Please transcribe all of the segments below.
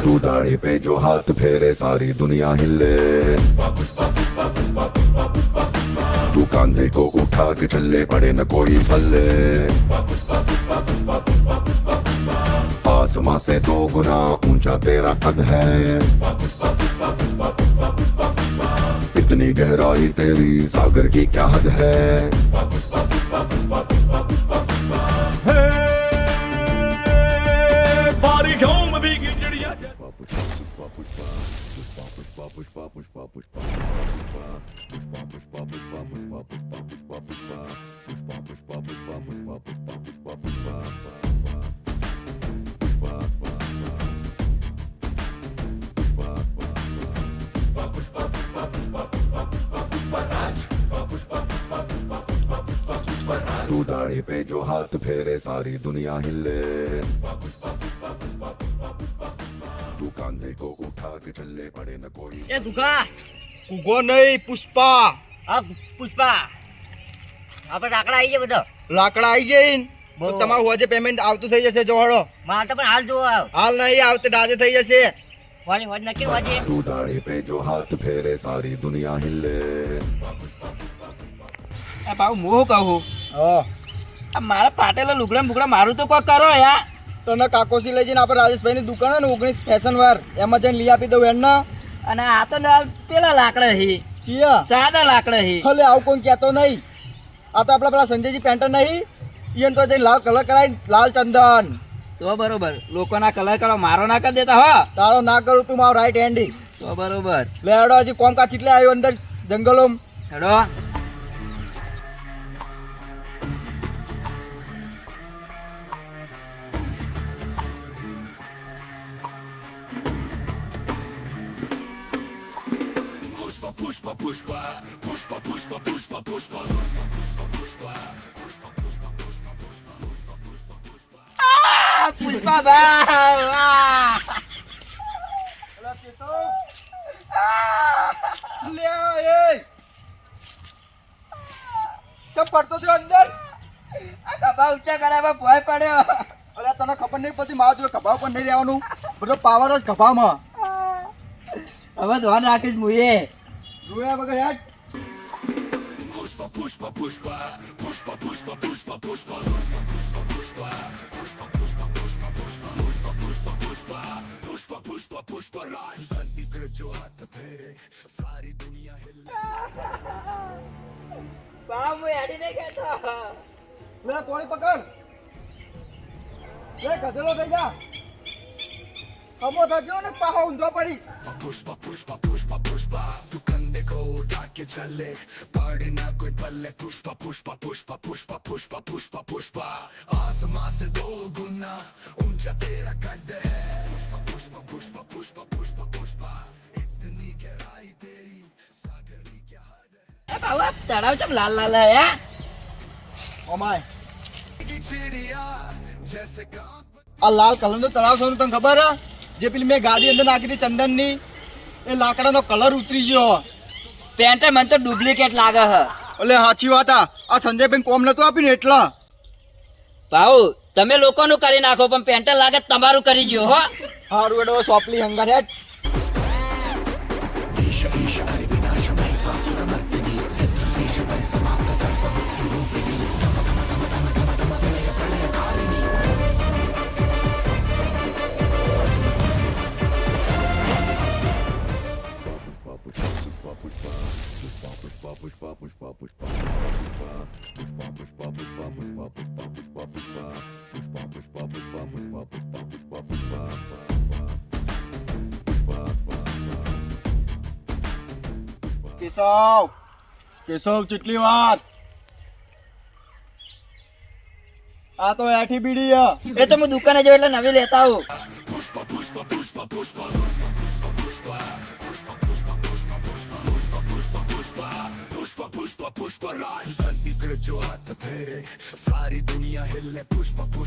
तू दाढ़ी पे जो हाथ फेरे सारी दुनिया हिले, तू कांधे को उठा के चले पड़े न कोई पल्ले, आसमां से 2 गुना ऊंचा तेरा कद है, इतनी गहराई तेरी सागर की क्या हद है। बारिशों में भीगी चिड़िया तू दाढ़ी पे जो हाथ फेरे सारी दुनिया हिले, तू कांधे को उठा के चले पड़े न कोई। એ દુખા કુગો નહીં, પુષ્પા. આ પુષ્પા આપણે લાકડા આવી જાય બધો લાકડા આવી જઈને બહુ. તમારું હોજે પેમેન્ટ આવતું થઈ જશે. જો હળો, મારે તો પણ હાલ જોવો આવ હાલ નહીં આવતે દાજે થઈ જશે. વાળી હોજ નક્કી હોજે तू दाढ़ी पे जो हाथ फेरे सारी दुनिया हिले। આ ભાવ હું કહું હા, આ મારા ફાટેલા લુગડા બુગડા મારું તો કોઈ કરો યાર. તને કાકોસી લઈ જઈને આપણે રાજેશભાઈની દુકાન ને 19 ફેશન વેર એમાં જઈને લઈ આપી દઉં એમને. અને આ તો ના પેલા લાકડા હી કિયા સાદા લાકડા હી. ભલે આવું કોઈ કહેતો નહીં. આ તો આપણા પેલા સંજયજી પેન્ટર નહીં, ઈયન તો જઈને લાલ કલર કરાવી, લાલ ચંદન. તો બરોબર, લોકોના કલર કરો, મારો ના કરી દેતા હો. તારો ના કરું તું મારો રાઈટ હેન્ડી. તો બરોબર લે હેડો, હજી કોમ કા ચીટલે આવ્યો અંદર જંગલોમ. હેડો. પુષ્પા ભાઈ લે એ ચમ પડતો થયો અંદર. આ કપા ઊંચા કરાવવા ભોય પડ્યો. અરે તને ખબર નહીં પડતી, મારા જોડે ખભા પર નહીં રહેવાનું, બધો પાવર જ ખભામાં. હવે ધ્યાન રાખીશ હું એ. જોયા વગર યાર. બાપ હું હેડી નહીં કહેતો. લે કોળી પકડ. લે ગધેડો થઈ જા. ખમો થજો ને પાહો ઊંધો પડીશ. એ બાબા ચડાવ ચમ લાલ લાલ હે. ઓમાય આ લાલ કલરનો તળાવ છે તને ખબર હે? જે પેલી મેં ગાડી અંદર નાખી હતી ચંદનની, એ લાકડાનો કલર ઉતરી ગયો. પેન્ટ મને તો ડુપ્લિકેટ લાગે હ. એટલે સાચી વાત આ સંજયભાઈ કોમ નતું આપ્યું ને એટલા. ભાઉ તમે લોકોનું કરી નાખો પણ પેન્ટ લાગે તમારું કરી ગયો હો. હારું એડો સોપલી હંગાર હેડ. કેશવ કેશવ કેટલી વાત. આ તો એઠી બીડી એ તો હું દુકાને જઉં એટલે નવી લેતા આવું.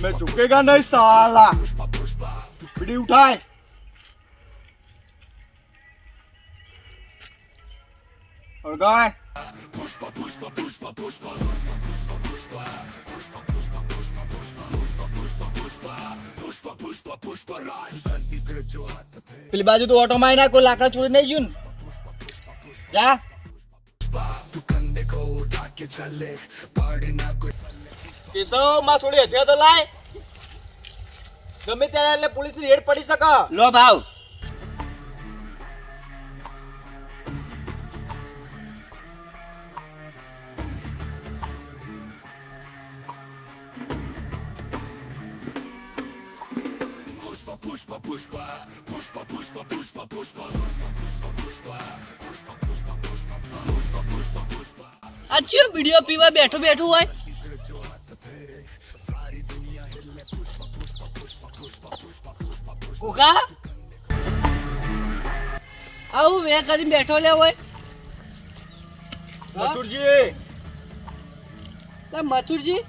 मैं झुकेगा नहीं साला बीड़ी उठाए और गाय પેલી બાજુ તો ઓટો માં ના કોઈ લાકડા ચોરી નહીં ગયું ને જા કેશવ માં છોડી હથિયાર તો લાય ગમે ત્યારે એટલે પોલીસ ની રેડ પડી શકે લો ભાવ આ ચિયો વિડિયો પીવા બેઠું બેઠું હોય કુકા આવું વે કરીને બેઠો લે હોય મથુરજી મથુરજી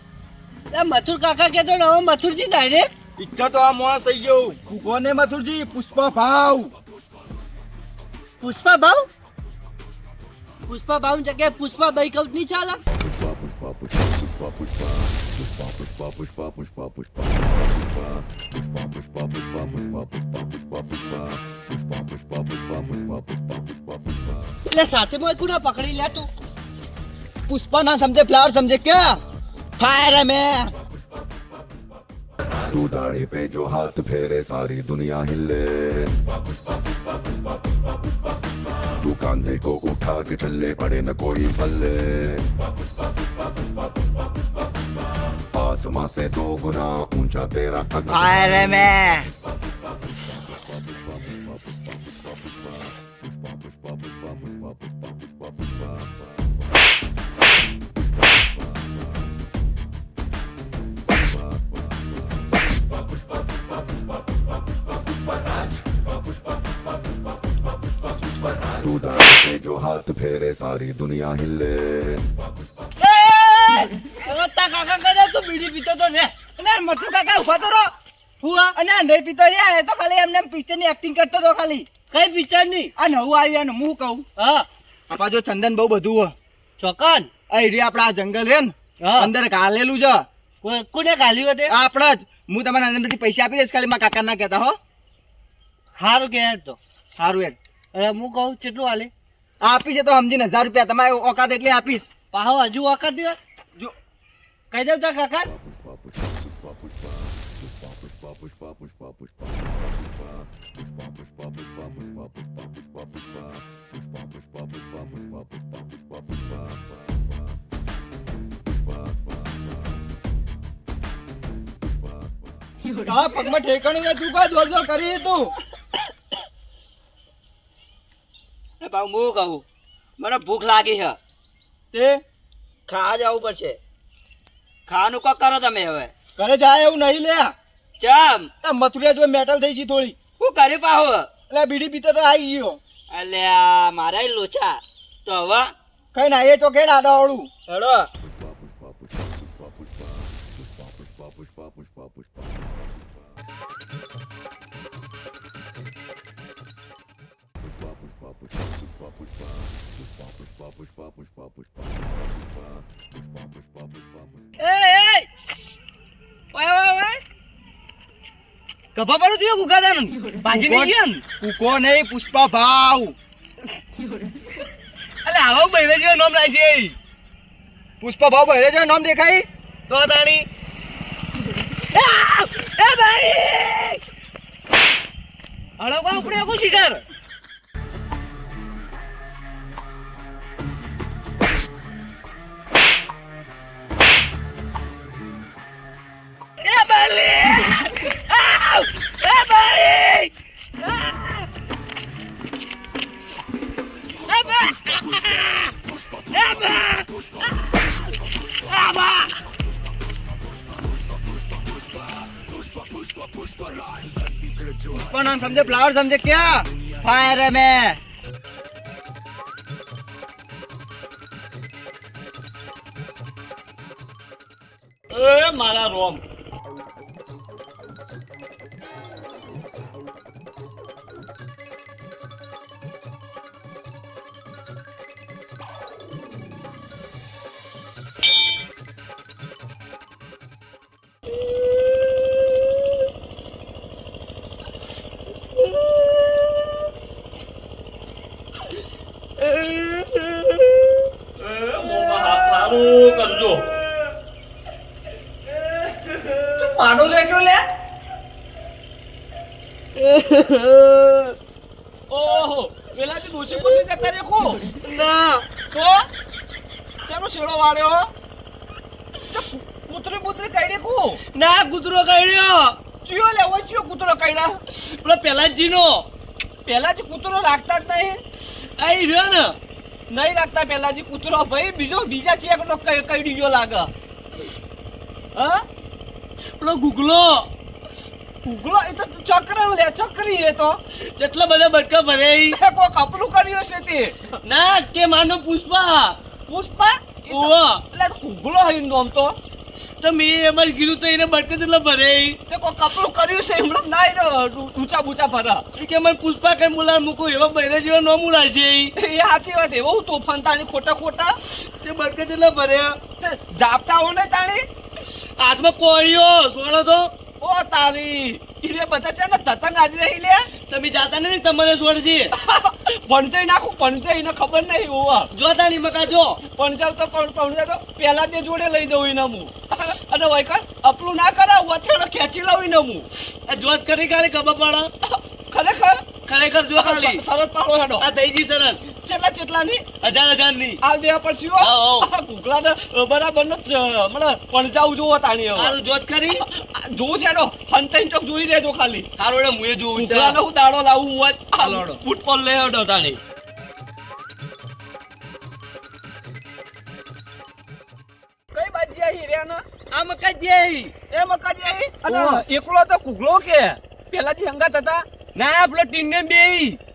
મથુર કાકા કેતો ને હવે મથુરજી ડાયરેક્ટ ઈચ્છા તો આ માણસ થઈ ગયો કોને મથુરજી પુષ્પા ભાવ પુષ્પા ભાવ જગ્યાએ પુષ્પા બાઈ કઉ નહીં ચાલે એટલે સાથે માં કુના પકડી લે તું पुष्पा ना समझे फ्लावर समझे क्या फायर है मैं तू दाढ़ी पे जो हाथ फेरे सारी दुनिया हिले तू कांधे को उठा के चले पड़े न कोई पल्ले आसमां से 2 गुना ऊंचा तेरा कदम फायर है मैं तू दाढ़ी पे जो हाथ फेरे सारी दुनिया हिले કાકા કરે તું બીડી પીતો તો ને અને મથુ કાકા ઉભા તો રહો હુઆ અને નહીં પીતો રહ્યા એ તો ખાલી એમને પિક્ચર ની એક્ટિંગ કરતો તો ખાલી કઈ પિક્ચર ની આ નવું આવ્યું એનું હું કહું હા આપા જો ચંદન બહુ બધું હો ચોકન આ એરિયા આપડા જંગલ રે ને હા. અંદર ગાલેલું છે કોને ગાલ્યું હતું આ આપણા જ હું તમને અંદરથી પૈસા આપી દઈશ ખાલી મારા કાકા ના કહેતા હો સારું કે તો સારું યાર અરે હું કહું કેટલું હાલે આ આપીશ એ તો સમજીને 1000 રૂપિયા તમારે ઓકાત એટલે આપીશ પાહો હજુ વખત દે જો કહી દઉં તા કાકા હા પગમાં ઠેકાણું ને તું કા જોર જોર કરી તું એ ભાવ હું કહું મને ભૂખ લાગી છે તે ખાવા જવું પડશે ખાવાનું કોક કરો તમે હવે ઘરે જાય એવું નહીં લે ચમ આ મથુરિયા જો મેટલ થઈ ગઈ થોડી હું કરી પાહો એટલે બીડી પીતો તો આવી ગયો અલ્યા મારા લોચા તો હવે કઈ ના એ ચોકે આડા વાળું હેડો કભા પડું થયું ગુગાદાનું ભાજી નહીં ગયો ને કુકો નહીં પુષ્પા ભાવ અલે આવો બૈરે જેવો નામ લાગશે પુષ્પા ભાવ ભરે છે નામ દેખાય તો તાણી એ ભાઈ હળો બા ઉપડે કો શિકાર એ બાલી એ ભાઈ पुष्पा नाम समझे फ्लावर समझे क्या फायर है मैं એ મારા રોમ. મોંમાં હાથ સારું કરજો. પાડો લેજો લે. ઓહો, પેલાથી ડોસી પૂછી જતા રે કો. ના તો ચાલો શેડો વાળ્યો. કૂતરી કૂતરી કાઢી કો. ના કૂતરો કાઢ્યો. ચિયો લેવો ચિયો કૂતરો કાઢ્યા. પેલો પેલાજીનો પહેલાથી કૂતરો રાખતા જ નહીં. આઈ રહ્યો ને. નહીં રાખતા પહેલાથી કૂતરો ભાઈ બીજા ચેકનો કઈ ગયો લાગે. હા પેલો ગુગલો ઉગલો એ તો ચક્ર લે ચક્રી એ તો જેટલા બધા બટકા ભરે ઈ. કોઈ કપલું કર્યું છે તે. ના કે માનો પુષ્પા. પુષ્પા ઓહો. એટલે ઉગલો હોય નામ તો તો મેં એમ જ કીધું તો એને બટકા જેટલા ભરે ઈ. તે કોઈ કપલું કર્યું છે હમણાં ના એને ઊંચા બૂચા ભરા. ઈ કે મને પુષ્પા કઈ બોલાવ મૂકું એવા બૈરા જેવા ન મૂળા છે ઈ. એ સાચી વાત એવું તોફાન તાણી ખોટા તે બટકા જેટલા ભર્યા. તે જાપતા હો ને તાણી હાથમાં કોળીઓ સોળો તો ઓ તારી ઈરે બધા છે ને તતંગ આજ રહી લે. તમે જાતા ને તમારે સોળ છે. પંચાઈ નાખું પંચાઈ એને ખબર નહીં હોવા જોતા નહીં મકા જો. પંચાવ તો તો પેલા તે જોડે લઈ જવું એને હું અને વૈકલ અપલું ના કરાવું અથેડો ખેંચી લઉં એને હું. આ જોત કરી કાલે ખબર પડે. ખરેખર ખરેખર જો ખાલી સરસ પાડો હેડો આ થઈ ગઈ સરસ. ચેટલાની 1000 ની હાલ દેવા પડશે કુકલા ને બરાબર નો મને પંચાવ જોવો તાણી હવે સારું જોત કરી. જોવું છે હેડો હંતાઈ ચોક જોઈ લેજો ખાલી. સારું એટલે મુએ જોઉં છે. કુકલા હું દાડો લાવું હું હાલો હેડો. ફૂટબોલ લે હેડો તાણી. કઈ બાજી આવી રહ્યા આ મકા જે એ મકાજી આવી અને ઓહ. એકલો તો કુકલો કે પેલાથી હંગાત હતા ના પેલો ટીને બે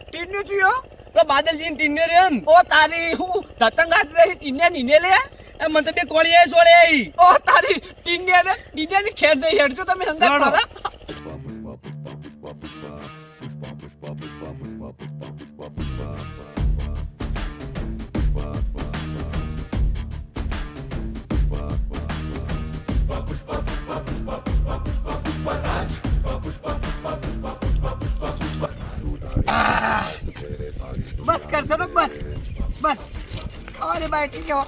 ટીન્યુ થયો પેલો બાદલજી ટીને રે ને. ઓ તારી હું તતંગ હાથ રહી ટીન્યા નીને લે એ મને તો બે કોળીએ સોળે ઓ તારી ટીન્યા ને ટીન્યા ની ખેર દઈ હેડજો તમે હંગાત લડો. મારા બસ કરશો તો બસ બસ ખાવાની બાટી ગયો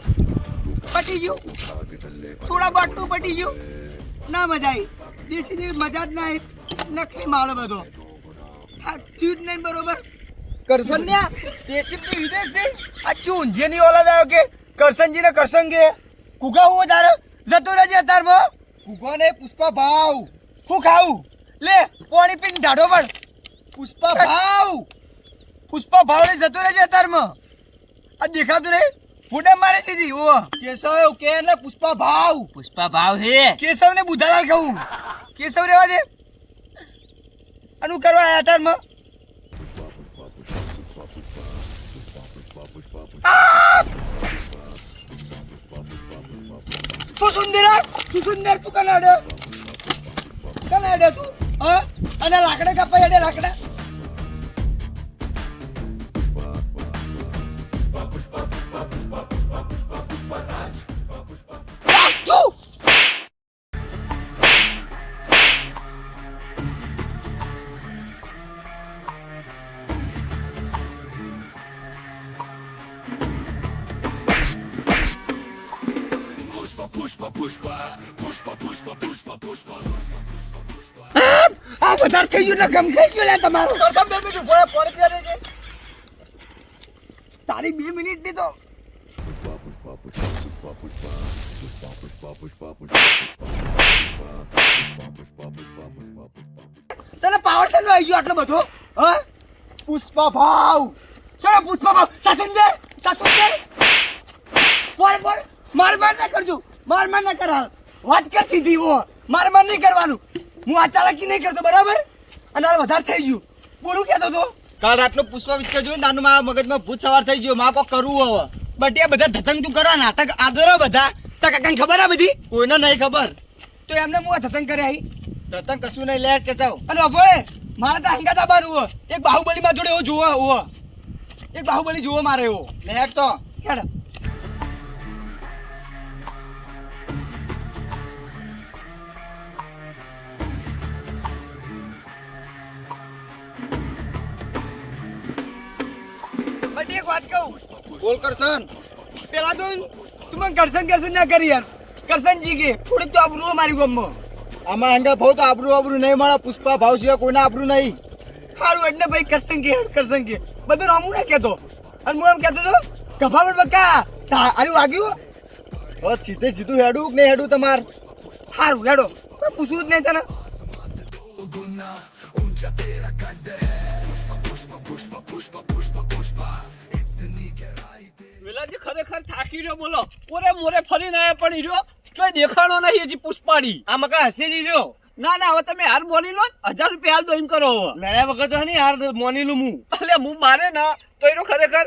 પટી ગયું થોડા બાટલું પટી ગયું ના મજા આવી દેશી જેવી મજા જ ના આવી નકલી માળો બધો ચૂટ નહીં બરોબર કરશન ને દેશી વિદેશી આ શું ઊંધિયાની ઓલાદ આવ્યો કે કરશનજી ને કરશન કે કુગા હું તારે જતો રહેજે અત્યારમાં કુગા ને પુષ્પા ભાવ હું ખાવું લે પાણી પીને ઢાઢો પણ પુષ્પા ભાવ ને જતો રહેજે અત્યારમાં આ દેખાતું નહીં ફૂટા મારી દીધી ઓ કેશવ કે ને પુષ્પા ભાવ હે કેશવ ને બુધાલાલ ખાવું કેશવ રેવા દે અનુ કરવા આયા અત્યારમાં સુંદર તું કનાડે તું હા અને લાકડા કાપા હેડે લાકડા આ વધારે થઈ ગયું ને ગમ થઈ ગયું લે તમારું કરસમ બે મિનિટ ભોળા પડી જાય છે તારી 2 મિનિટ ની તો તને પાવર છે આવી ગયો આટલો બધો હા પુષ્પા ભાવ ચલો પુષ્પા ભાવ સાસુંદર પર માર ના કરજો માર ના કરા વાત કર સીધી ઓ માર નહીં કરવાનું હું આ ચાલાકી નહીં કરતો બરાબર અને આ વધારે થઈ ગયું બોલું કહેતો તો કાલ રાતનો પુષ્પા વિસ્કે જોયું નાનું મારા મગજમાં ભૂત સવાર થઈ ગયો માં કોક કરવું હવે બટ એ બધા ધતંગ તું કરવા નાટક આદરો બધા તા કાકાને ખબર આ બધી કોઈને નહીં ખબર તો એમને હું આ ધતંગ કરે આવી તતન કશું નહીં લેટ કે જાવ અને અભોય મારે તો હંગાત આવવાનું હો એક બાહુબલી માં જોડે એવો જોવો હો એક બાહુબલી જોવો મારે એવો લેટ તો હેડ બટી એક વાત કહું બોલ કરશન પેલા તો તું મને કરશન ના કરી યાર કરશનજી કે થોડીક તો આબરૂ હો મારી ગામમાં આમાં હંગા ભાવ તો આબરૂ નહીં મળે પુષ્પા ભાવ સિવાય કોઈને આબરૂ નહીં સારું એટલે ભાઈ કરશન કે બધું રામું ના કહેતો અને હું એમ કહેતો તો ગફાવડ બકા આરું વાગ્યું હવે સીધે સીધું હેડું કે નહીં હેડું તમાર સારું હેડો કોઈ પૂછવું જ નહીં તને વેલાજી ખરેખર થાકી રહ્યો બોલો ઓરે મોરે ફરીને આયા પણ હીરો કોઈ દેખાણો નહીં હજી પુષ્પાડી આ મકા હસી દીધો ના ના હવે તમે હાર બોલી લો 1000 રૂપિયા હાલ દો એમ કરો હવે લડ્યા વગર તો નહીં હાર મોની લું હું એટલે હું મારે ના તો એનો ખરેખર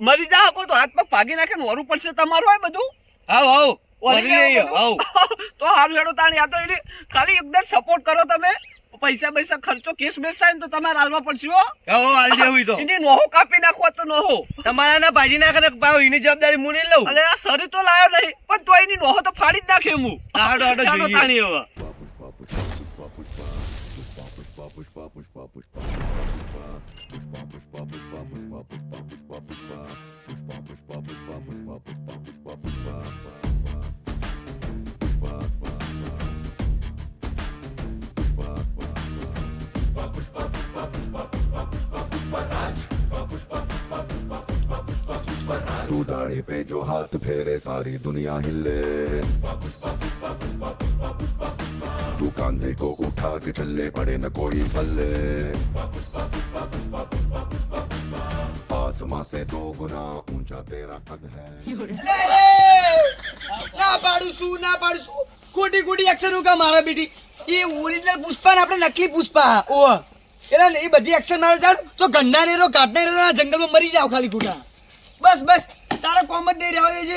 મરી જા હકો તો હાથ પગ ભાગી નાખે ને વરું પડશે તમારું હોય બધું હાવ હાવ વળી મરી જાય ગયો હાવ તો હારું હેડો તાણી આ તો એને ખાલી એકદમ સપોર્ટ કરો તમે પૈસા ખર્ચો કેસ બેસ થાય ને તો તમારે હાલવા પડશે હો હાવ હાલ જેવું તો એની નોહો કાપી નાખો તો નોહો તમારા ના ભાજી નાખે ભાવ એની જવાબદારી હું નહીં લઉં અલે આ સરી તો લાયો નહીં પણ તો એની નોહો તો ફાડી જ નાખે હું હાડો હાડો હેડો જોઈએ તાણી હવે तू दाढ़ी पे जो हाथ फेरे सारी दुनिया हिले तू कांधे को उठा के चले पड़े न कोई पल्ले आसमां से 2 गुना ऊंचा तेरा कद है ના પાડું છું ખોટી એક્શન કા મારા બેટી એ ઓરિજિનલ પુષ્પા ને આપણે નકલી પુષ્પા ઓ એલા એ બધી એક્શન મારે જાણ તો ગંડા ને રો કાટને રો જંગલમાં મરી જાવ ખાલી ખોટા બસ તારા કોમ જ નહીં રહેવા છે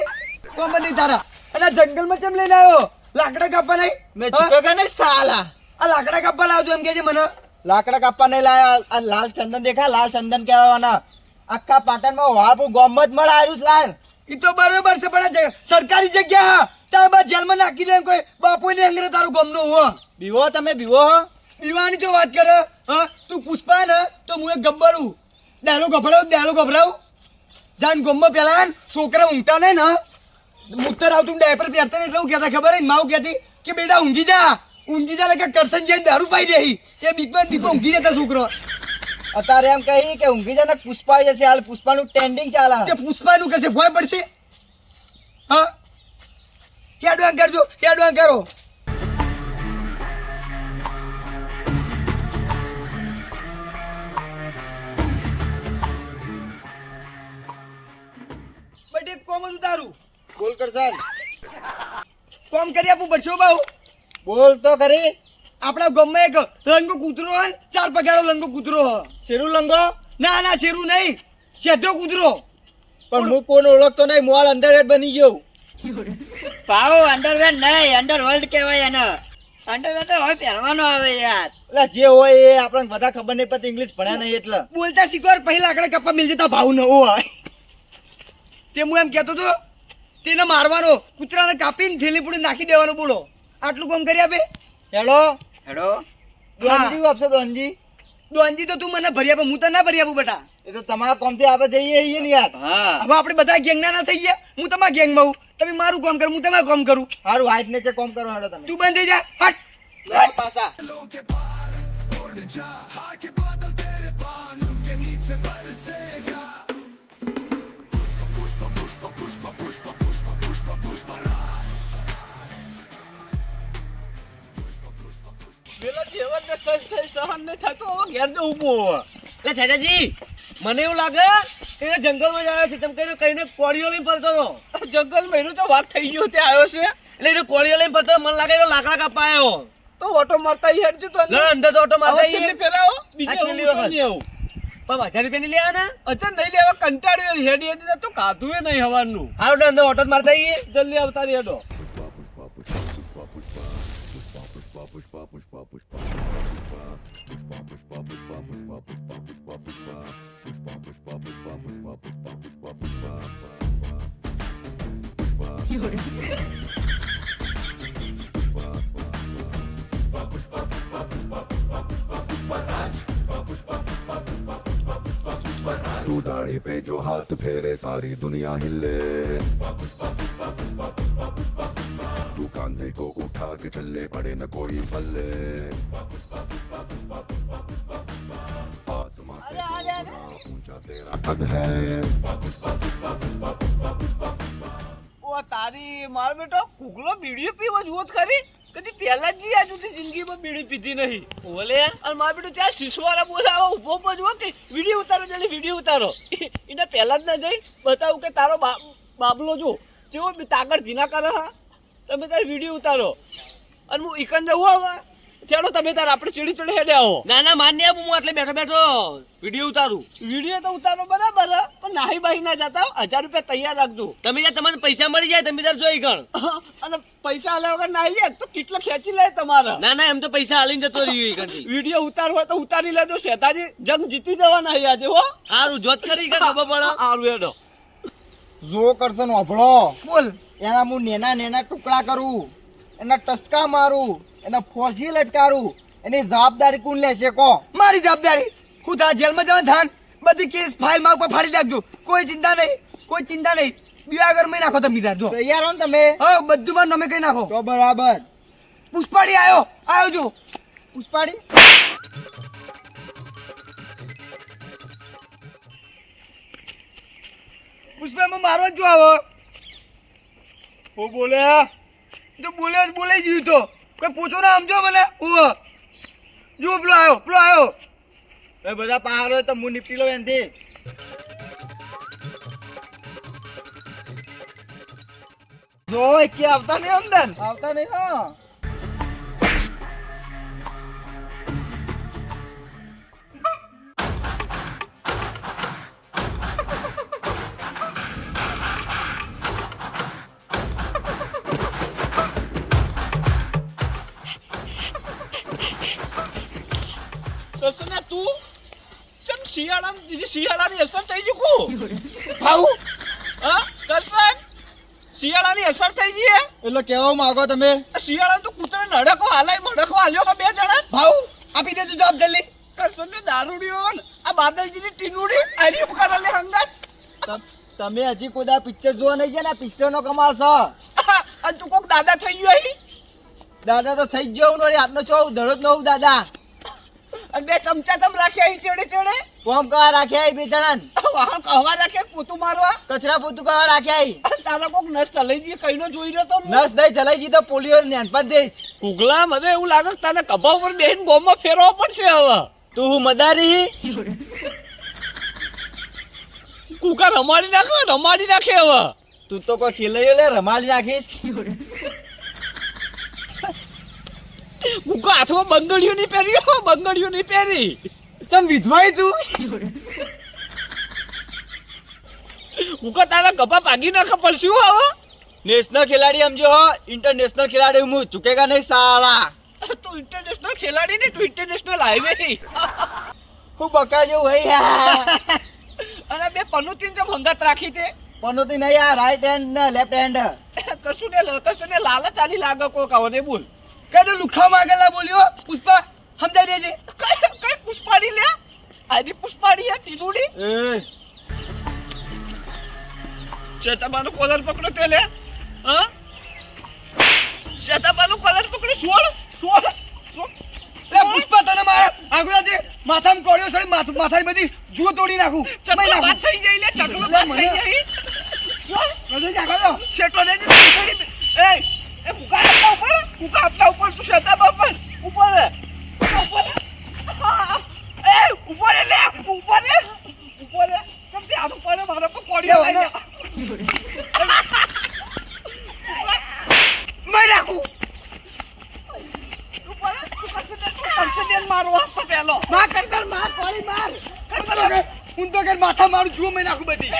કોમ જ નહીં તારા અને આ જંગલમાં ચમ લઈને આવ્યો લાકડા કાપવા નહીં મેં ચૂકેગા ને સાલા આ લાકડા કાપવા લાવજો એમ કે છે મને લાકડા કાપવા નહીં લાયા આ લાલ ચંદન દેખા લાલ ચંદન કહેવાના આખા પાટણમાં વાપુ ગોમ જ મળે આર્યું લાલ એ તો બરોબર છે પણ આ સરકારી જગ્યા તારા બા જેલમાં નાખી દે કોઈ બાપુ ને અંગરે તારું ગમનો હો બીવો તમે બીવો હો દીવાની તો વાત કરે હા તું પુષ્પા ને તો હું એક ગબ્બરું ડાયલો ગભરાવ જાન ગોમમાં પેલા છોકરા ઊંઘતા નહીં ને મુક્તર આવતું ડાયપર પહેરતા ને એટલે હું કહેતા ખબર માવું કહેતી કે બેટા ઊંઘી જા કે કરશન જઈને દારૂ પાઈ દે એ બીકમાં ઊંઘી જતા છોકરો અત્યારે એમ કહી કે ઊંઘી જાય ને પુષ્પા જશે હાલ પુષ્પાનું ટ્રેન્ડિંગ ચાલે તે પુષ્પાનું કરશે ભય પડશે હા કેડવાં કરો બટ એક કોમ જ ઉતારું બોલ કરશન કોમ કરી આપું બસો બાઉ બોલ તો ખરી આપણા ગામમાં એક લંગો કૂતરો હોય ને 4 પગાડો લંગો કૂતરો હોય શેરું લંગો ના શેરું નહીં સેધો કૂતરો પણ હું કોને ઓળખતો નહીં મોલ અંડરવેર બની ગયો પાવ અંડરવેર નહીં અંડરવર્લ્ડ કહેવાય એને અંડરવેર તો હવે પહેરવાનો આવે યાર એટલે જે હોય એ આપણને બધા ખબર નહીં પડતી ઇંગ્લિશ ભણ્યા નહીં એટલે બોલતા શીખવાર પહેલા લાકડા કપ્પા મિલ જતા ભાવ ન હોય તે હું એમ કહેતો તો તેને મારવાનો કૂતરાને કાપીને થેલી પૂરી નાખી દેવાનો બોલો આટલું કામ કરી આપે હેલો હેડો દોનજી આપશો દોનજી તો તું મને ભરી આપે હું તો ના ભરી આપું બેટા એ તો તમારા કોમથી આપણે જઈએ ને યાર હા હવે આપણે બધા ગેંગના ના થઈ ગયા હું તમારા ગેંગમાં હું તમે મારું કામ કરું હું તમારું કામ કરું સારું હાઈટ ને કોમ કરો હેડો તમે તું બંધ થઈ જા હટ લાવ પાછા પેલા જેવા ને સહન નહીં થતો હવે ઘેર તો ઊભો હવે એટલે ચાચાજી મને એવું લાગે કે એ જંગલમાં જ આવ્યો છે તેમ કહીને કોળીઓ લઈને ફરતો હતો જંગલ મહિનો તો વાત થઈ ગયો તે આવ્યો છે એટલે એને કોળીઓ લઈને ફરતો મને લાગે એનો લાકડા કાપવા આવ્યો તો ઓટો મારતા ઈ હેડજો તો ના અંદર તો ઓટો મારતા હવે છેલ્લે ઈ. પેલા આવો, બીજે આ છેલ્લી ઊભો વખત. નહીં આવું. પણ 1000 રૂપિયા ની લેવા ને અચ્છા નહીં લેવા કંટાળ્યો હેડી હેડી તો કાધું એ નહીં હવાનું હારું અંદર ઓટો જ મારતા ઈ. જલ્દી આવતા હેડો तू दाढ़ी पे जो हाथ फेरे सारी दुनिया हिले तू कांधे को उठा के चले पड़े न कोई पल्ले आसमां से ऊंचा तेरा कद है ઓ તારી માર બેટો કુકલો બીડીઓ પીવા જુઓ જ ખરી કદી પહેલા જ આ સુધી જિંદગીમાં બીડી પીધી નહીં ઓલે અને માર બેટો ત્યાં શીશવાળા બોલાવો ઊભો ઊભો જુઓ કે વિડીયો ઉતારો જલ્દી વિડીયો ઉતારો એને પહેલા જ ના જઈ બતાવું કે તારો બાબલો જો જેવો તાગડ ધીના કરે હા તમે તાર વિડીયો ઉતારો અને હું ઈકન જવું હવે ચાલો તમે તાર આપણે ચીડી ચીડી હેડે આવો ના ના માન્ય હું એટલે બેઠો બેઠો વિડીયો ઉતારું વિડીયો તો ઉતારો બરાબર પણ નાહી બાહી ના જતા 1000 રૂપિયા તૈયાર રાખજો તમે જ્યાં તમને પૈસા મળી જાય તમે તાર જોઈ ગણ અને પૈસા આલ્યા વગર નાહી જાય તો કેટલો ખેંચી લે તમારા ના ના એમ તો પૈસા આલીને જતો રહ્યો ઈકણથી વિડીયો ઉતારવો હોય તો ઉતારી લેજો શેતાજી જંગ જીતી જવાના અહીં આજે હો સારું જોત કરી કે ખબર પડે સારું હેડો જો કરશન વાભળો બોલ એના હું નેના નેના ટુકડા કરું એના ટસકા મારું એના ફોસી લટકારું એની જવાબદારી કોણ લેશે કો મારી જવાબદારી હું તા જેલમાં જવા થાન બધી કેસ ફાઇલ માં ઉપર ફાડી નાખજો કોઈ ચિંતા નહીં બિયાગર મેં નાખો તમે બીજા જો તૈયાર હો ને તમે હા બધું માં નમે કઈ નાખો તો બરાબર પુષ્પાડી આવ્યો જો પુષ્પાડી પુષ્પામાં મારવા જો આવો હું બોલ્યા તો બોલાઈ ગયું તો કોઈ પૂછો ના સમજો મને જો પેલો આવ્યો એ બધા પહાડો તો હું નીપટી લો એનથી જો કે આવતા નહીં અંદર આવતા નહીં હા કરશન તું કેમ શિયાળાની અસર થઈ ગઈ કો ભાઉ હા કરશન શિયાળાની અસર થઈ ગઈ હે એટલે કેવા માંગો તમે શિયાળા તો કૂતરા નડકો હાલ્યો કે બે જણા ભાઉ આપી દેજો જવાબ જલ્દી કરશન ને દારૂડિયો ને આ બાદલજીની ટીનુડી આરી ઉપર લે હંગાત તમે હજી કોઈ પિક્ચર જોવા નહીં ગયા ને પિક્ચર નો કમાલ છે અને તું કોક દાદા થઈ ગયો અહીં દાદા તો થઈ ગયો હું હાથનો છો ધડો જ નવું દાદા અને બે ચમચા તમ રાખ્યા અહીં ચેડે કોમ કવા રાખ્યા બે જણા વાહણ કહવા રાખ્યા પોતું મારવા કચરા પોતું કવા રાખ્યા તારા કોક નસ ચલાઈ ગઈ કઈનો જોઈ રહ્યો તો નસ દઈ ચલાઈ જી તો પોલિયો નેનપત દે કુગલા મને એવું લાગે કે તને કભા ઉપર બેહીને ગોમમાં ફેરવવો પડશે હવે તું હું મદારી કુકા રમાડી નાખે હવે તું તો કોઈ ખેલાયો લે રમાડી નાખીશ કુકા હાથમાં બંગડીઓ નહીં પહેરી ચમ વિધવાઈ તું કુકા તારા કપા ભાગી નાખે પડશે હવે નેશનલ ખિલાડી સમજો હો ઇન્ટરનેશનલ ખિલાડી હું ચૂકેગા નહીં સાલા તું ઇન્ટરનેશનલ ખેલાડી નહીં તું ઇન્ટરનેશનલ હાઈવે નહીં હું બકા જેવું હઈ અને બે પનોતી જેમ હંગાત રાખી તે પનોતી નહીં આ રાઈટ હેન્ડ ને લેફ્ટ હેન્ડ કશું ને લાલચ આલી લાગે કોક આવો ને બોલ કઈ લુખા માગેલા બોલ્યો પુષ્પા સમજાઈ દેજે કઈ પુષ્પાડી લે આજી પુષ્પાડી હે ટીનુડી એ શેતાબાનો કોલર પકડો તે લે હા શેતાબાનો કોલર પકડો છોડ લે પુષ્પા તને મારા આંગળાથી માથામાં કોળ્યો સડી માથાની બધી જુઓ તોડી નાખું ચકલો બાદ થઈ જાય લે ચકલો બાદ થઈ જાય નથી જાગો શેટો ને એ કુકા આપતા ઉપર તું શેતાબા ઉપર ઉપર લે કેમ તે હાથ પડે મારો તો કોડિયો લઈ લે મેં રાખું કરશે મારો હાથ તો પેલો માર પાણી માર હું તો કે માથા મારું જુઓ મેં નાખું બધી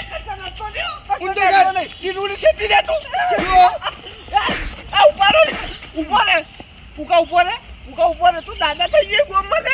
હું તો ટીનુડી સેતી દે તું ઉભા રે કુકા ઉપર તું દાદા થઈ ગયો ગોમ માં લે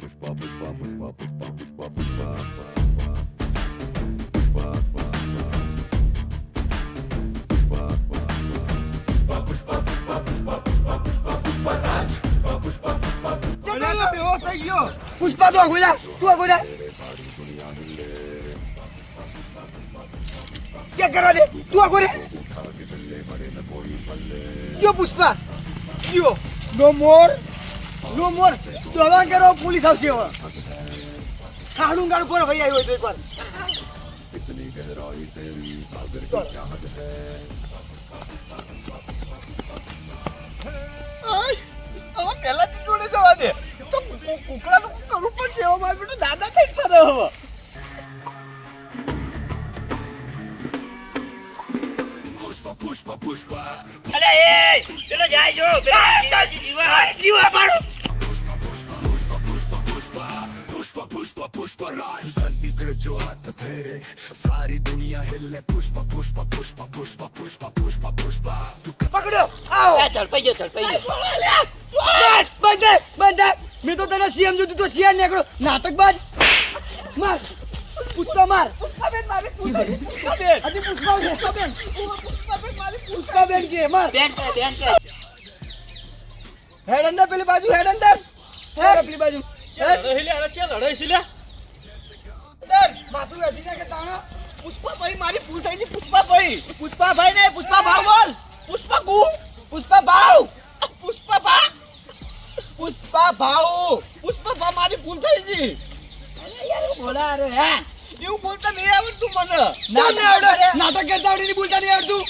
पुष्पा पुष्पा पुष्पा पुष्पा पुष्पा पुष्पा પુષ્પા તું આગળ જા, તું આગળ જા. ચેક કરવા દે, તું આગળ રે. જો પુષ્પા, જો નો મોર, નો મોર. દોડા કરો, પોલીસ આવશે હવે. ખાડું ગાડું પર ભાઈ આવ્યો તો એકવાર. इतनी गहराई तेरी सागर की क्या हद है હવે પહેલાથી જોડે જવા દે તો કુકડાનું કરવું પડશે હવે મારે બેટો દાદા થઈ ફરે હવે અરે એ પેલો જાય જો પેલો જીવા મારો पुष्प राज धरती पे जो हाथ फेरे सारी दुनिया हिले पुष्प पुष्प पुष्प पुष्प पुष्प पुष्प पुष्प પકડ્યો, આવો. ઝડપાઈ ગયો બંધ, બંધ. મેં તો તને સીએમ જોતું તો સીએમ નીકળો. નાટકબાજ. માર. પુષ્પા માર. પુષ્પાબેન મારી પુષ્પાબેન. હજી પુષ્પાબેન. પુષ્પાબેન કે માર. બેન હેડ અંદર પેલી બાજુ, હેડ અંદર. હેડ પેલી બાજુ. હેડ. અંદર. માથું હજી ના કે તાણા. પુષ્પાભાઈ મારી ભૂલ થઈ ગઈ પુષ્પાભાઈ પુષ્પાભાઈ ને પુષ્પા ભાવ બોલ. પુષ્પા ગુ પુષ્પા ભાવ. પુષ્પાભા પુષ્પા ભાવ. પુષ્પાભા મારી ભૂલ થઈ ગઈ બોલા રે હે એવું બોલતા નહીં આવડતું મને નાટક આવડે. નાટક કરતા આવડે ની બોલતા નહીં આવડતું.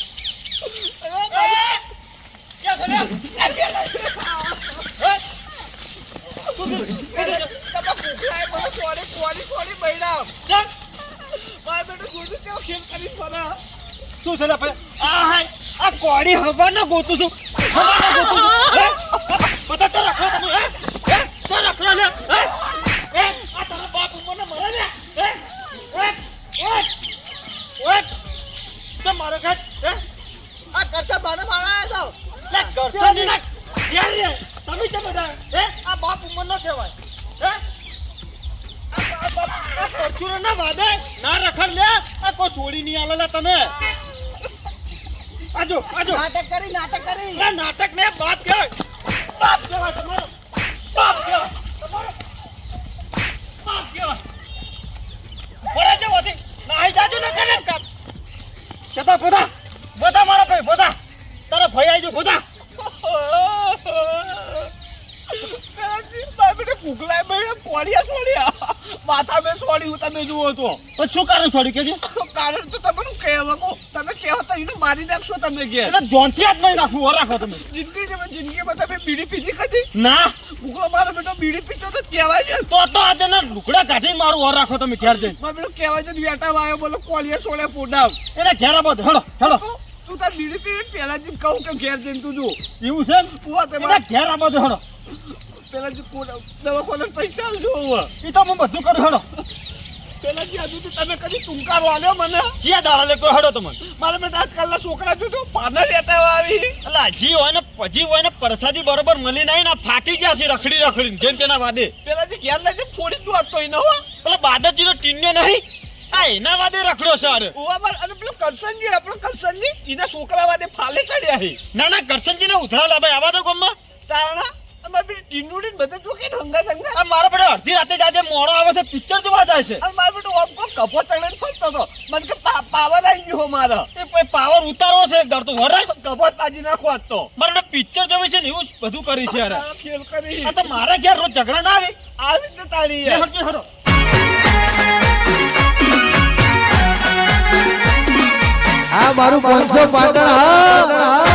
શું છે આ કોડી હવા ના ગોતું છું બધા તો રાખો તમે તો રાખો લે આ તારા બાપ મને મરે ને તો મારો ઘર આ કરતા બાને મારા જાવ. લે ઘર છે ને યાર રે તમે કેમ બધા આ બાપ ઉંમર ન કહેવાય આ પરચુરો ના વાદે ના રખડ લે આ કોઈ છોડી નહીં આલેલા તને આજો નાટક કરી. આ નાટક ને બાપ કહેવાય તમારો બાપ કહેવાય બરા જે હોતી નાહી જાજો ને કરે કામ છતા બધા મારા ભાઈ બધા તારા ભાઈ આવજો બધા કુકલાય ભાઈ કોડિયા છોડ્યા માથા મેં છોડ્યું તમે જુઓ તો શું કારણ છોડી કેજો કારણ તો તમે કહેવા કો તમે કહેવો તો એને મારી નાખશો તમે કે એટલે જોનથી જ નહીં રાખવું હો રાખો તમે જિંદગીમાં તમે બીડી પીધી કદી ના કુકલો મારો બેટો બીડી પીતો તો કહેવાય છે તો આજે ના લુકડા કાઢી મારું હો રાખો તમે ઘેર જઈને મારો બેટો કહેવાય છે વેટા વાયો બોલો કોલિયા છોડે પોડાવ એને ઘેર આવો હેડો તું તાર બીડી પીવી પહેલા જ કહું કે ઘેર જઈને તું જો એવું છે પુઆ તે ઘેર આવો હેડો પેલા જે દવાખાને પૈસા આલજો હવે એ તો હું બધું કરું હેડો પેલા જે હજુ તમે કદી ટૂંકારો આલ્યો મને જ્યાં દાડા લે કોઈ હેડો તમને મારા બેટા આજકાલના છોકરા જો પાના લેતા આવી એટલે હજી હોય ને પરસાદી બરોબર મળી નહીં ને ફાટી ગયા છે રખડી જેમ તેના વાદે પેલા જે ઘેર લઈને ફોડી દો હતો એને હો પેલા બાદરજીનો ટીન્યો નહીં આ એના વાદે રખડ્યો છે અરે ઓવા અને પેલો કરસનજી આપણો કરસનજી એના છોકરા વાદે ફાલે ચડ્યા છે ના કરસનજીને ઉધરા લાવે આવા તો ગમમાં તારણા અમારે પેલી ટીનુડી ને બધા જો કે હંગા આ મારા બેટા અડધી રાતે જાજે મોડો આવે છે પિક્ચર જોવા જાય છે અને મારે બેટો આમ કો કપો ચડે ફરતો હતો મને કે પાવર આવી ગયો મારા એ પાવર ઉતારવો છે એક દર તો વરસ કપો તાજી નાખો આજ તો મારે બેટા પિક્ચર જોવી છે ને એવું બધું કરી છે યાર આ ફેલ કરી આ તો મારા ઘેર રોજ ઝઘડા ના આવે આવી તો તારી એ યાર હટજો હટો આ મારું 500 પાટણ હા